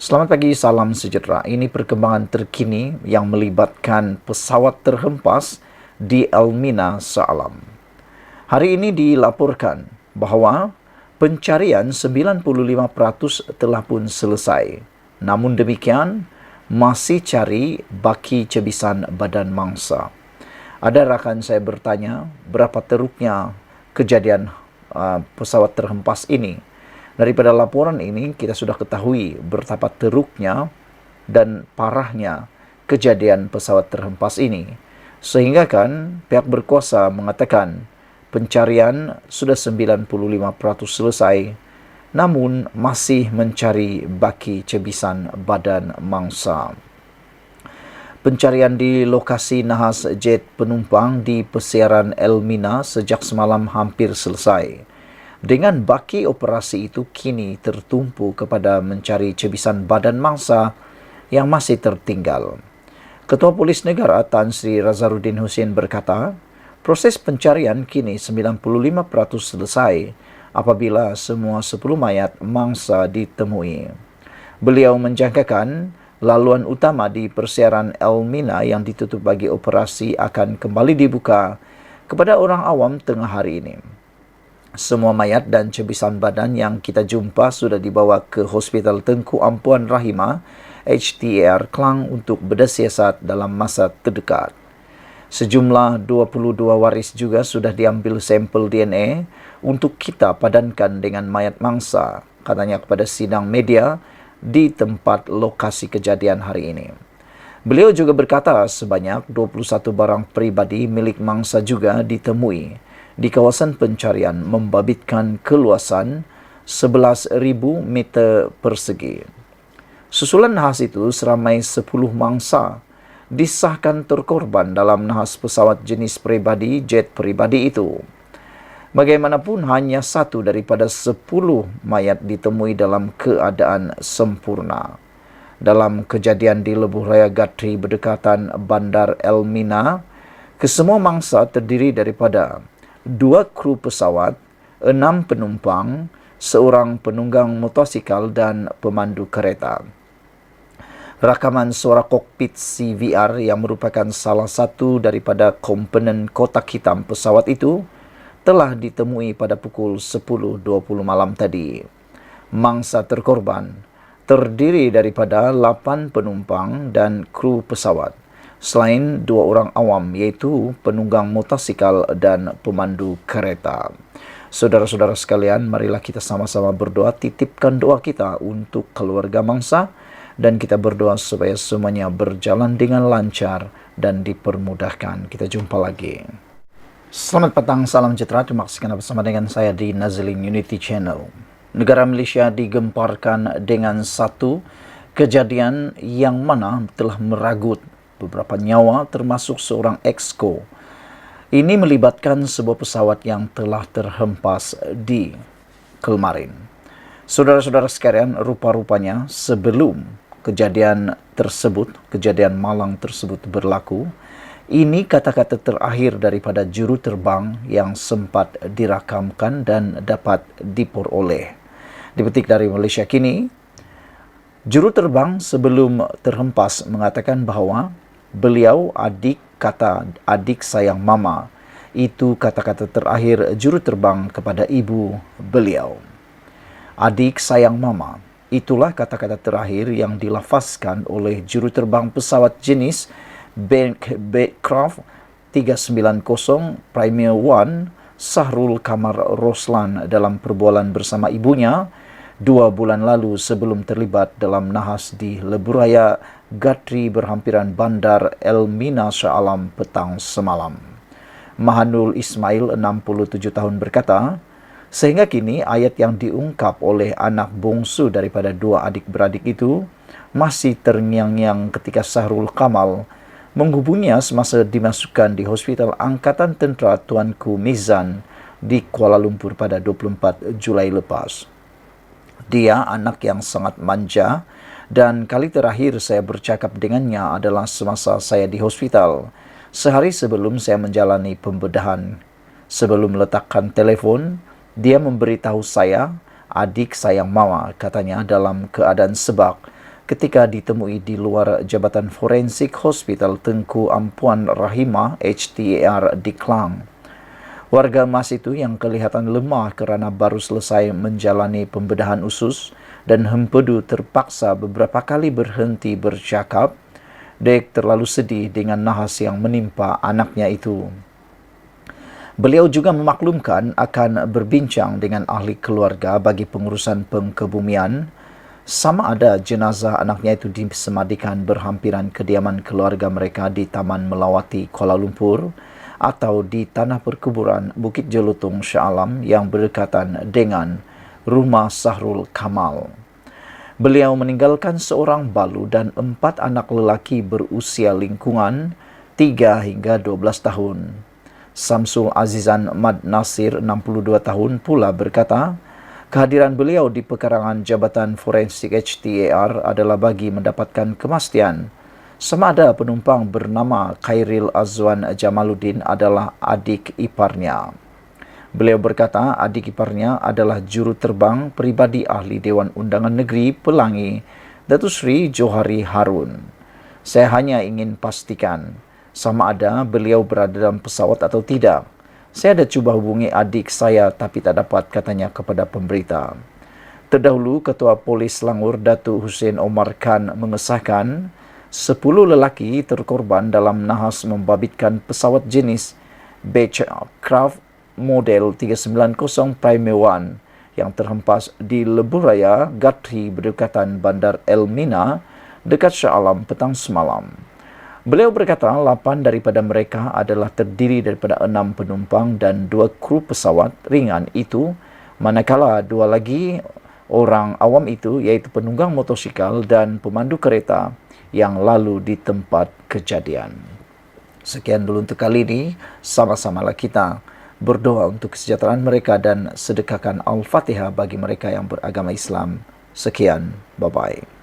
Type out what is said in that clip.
Selamat pagi, salam sejahtera. Ini perkembangan terkini yang melibatkan pesawat terhempas di Elmina, Shah Alam. Hari ini dilaporkan bahawa pencarian 95% telah pun selesai. Namun demikian, masih cari baki cebisan badan mangsa. Ada rakan saya bertanya, berapa teruknya kejadian pesawat terhempas ini? Daripada laporan ini, kita sudah ketahui betapa teruknya dan parahnya kejadian pesawat terhempas ini. Sehingga kan pihak berkuasa mengatakan pencarian sudah 95% selesai, namun masih mencari baki cebisan badan mangsa. Pencarian di lokasi nahas jet penumpang di persiaran Elmina sejak semalam hampir selesai. Dengan baki operasi itu kini tertumpu kepada mencari cebisan badan mangsa yang masih tertinggal. Ketua Polis Negara Tan Sri Razaruddin Hussein berkata, proses pencarian kini 95% selesai apabila semua 10 mayat mangsa ditemui. Beliau menjangkakan laluan utama di persiaran Elmina yang ditutup bagi operasi akan kembali dibuka kepada orang awam tengah hari ini. Semua mayat dan cebisan badan yang kita jumpa sudah dibawa ke Hospital Tengku Ampuan Rahimah HTAR Klang untuk bersiasat dalam masa terdekat. Sejumlah 22 waris juga sudah diambil sampel DNA untuk kita padankan dengan mayat mangsa, katanya kepada sidang media di tempat lokasi kejadian hari ini. Beliau juga berkata sebanyak 21 barang peribadi milik mangsa juga ditemui di kawasan pencarian membabitkan keluasan 11,000 meter persegi. Susulan nahas itu seramai 10 mangsa disahkan terkorban dalam nahas pesawat jenis peribadi jet peribadi itu. Bagaimanapun hanya satu daripada 10 mayat ditemui dalam keadaan sempurna. Dalam kejadian di Lebuh Raya Gatri berdekatan Bandar Elmina, kesemua mangsa terdiri daripada 2 kru pesawat, 6 penumpang, seorang penunggang motosikal dan pemandu kereta. Rakaman suara kokpit CVR yang merupakan salah satu daripada komponen kotak hitam pesawat itu telah ditemui pada pukul 10.20 malam tadi. Mangsa terkorban terdiri daripada 8 penumpang dan kru pesawat, selain 2 orang awam iaitu penunggang motosikal dan pemandu kereta. Saudara-saudara sekalian, marilah kita sama-sama berdoa, titipkan doa kita untuk keluarga mangsa dan kita berdoa supaya semuanya berjalan dengan lancar dan dipermudahkan. Kita jumpa lagi. Selamat petang, salam sejahtera. Terima kasih kerana bersama dengan saya di Nazlin Unity Channel. Negara Malaysia digemparkan dengan satu kejadian yang mana telah meragut beberapa nyawa termasuk seorang exco. Ini melibatkan sebuah pesawat yang telah terhempas di Kelmarin. Saudara-saudara sekalian, rupa-rupanya sebelum kejadian malang tersebut berlaku, ini kata-kata terakhir daripada juru terbang yang sempat dirakamkan dan dapat diperoleh. Dipetik dari Malaysia Kini, juru terbang sebelum terhempas mengatakan bahawa beliau adik sayang mama. Itu kata-kata terakhir juru terbang kepada ibu beliau. Adik sayang mama. Itulah kata-kata terakhir yang dilafazkan oleh juru terbang pesawat jenis Bancroft 390 Premier One Sahrul Kamar Roslan dalam perbualan bersama ibunya 2 bulan lalu sebelum terlibat dalam nahas di Lebuh Raya Gatri berhampiran Bandar Elmina, Shah Alam petang semalam. Mahanul Ismail, 67 tahun berkata, sehingga kini ayat yang diungkap oleh anak bongsu daripada 2 adik-beradik itu masih terngiang-ngiang ketika Sahrul Kamal menghubunginya semasa dimasukkan di Hospital Angkatan Tentera Tuanku Mizan di Kuala Lumpur pada 24 Julai lepas. Dia anak yang sangat manja dan kali terakhir saya bercakap dengannya adalah semasa saya di hospital, sehari sebelum saya menjalani pembedahan. Sebelum meletakkan telefon, dia memberitahu saya, adik sayang mama, katanya dalam keadaan sebak ketika ditemui di luar Jabatan Forensik Hospital Tengku Ampuan Rahimah HTAR di Klang. Warga emas itu yang kelihatan lemah kerana baru selesai menjalani pembedahan usus dan hempedu terpaksa beberapa kali berhenti bercakap. Dek terlalu sedih dengan nahas yang menimpa anaknya itu. Beliau juga memaklumkan akan berbincang dengan ahli keluarga bagi pengurusan pengkebumian sama ada jenazah anaknya itu disemadikan berhampiran kediaman keluarga mereka di Taman Melawati, Kuala Lumpur atau di tanah perkuburan Bukit Jelutung, Shah Alam yang berdekatan dengan rumah Sahrul Kamal. Beliau meninggalkan seorang balu dan 4 anak lelaki berusia lingkungan 3 hingga 12 tahun. Samsul Azizan Mad Nasir, 62 tahun pula berkata, kehadiran beliau di pekarangan Jabatan Forensik HTAR adalah bagi mendapatkan kemastian sama ada penumpang bernama Khairil Azwan Jamaluddin adalah adik iparnya. Beliau berkata adik iparnya adalah juruterbang peribadi ahli Dewan Undangan Negeri Pelangi, Datuk Seri Johari Harun. Saya hanya ingin pastikan sama ada beliau berada dalam pesawat atau tidak. Saya ada cuba hubungi adik saya tapi tak dapat, katanya kepada pemberita. Terdahulu, Ketua Polis Selangor Datuk Hussein Omar Khan mengesahkan 10 lelaki terkorban dalam nahas membabitkan pesawat jenis Beechcraft model 390 Prime 1 yang terhempas di Lebuhraya, Gathri berdekatan Bandar Elmina dekat Shah Alam petang semalam. Beliau berkata 8 daripada mereka adalah terdiri daripada 6 penumpang dan 2 kru pesawat ringan itu, manakala 2 lagi orang awam itu iaitu penunggang motosikal dan pemandu kereta yang lalu di tempat kejadian. Sekian dulu untuk kali ini, sama-samalah kita berdoa untuk kesejahteraan mereka dan sedekahkan Al-Fatihah bagi mereka yang beragama Islam. Sekian, bye-bye.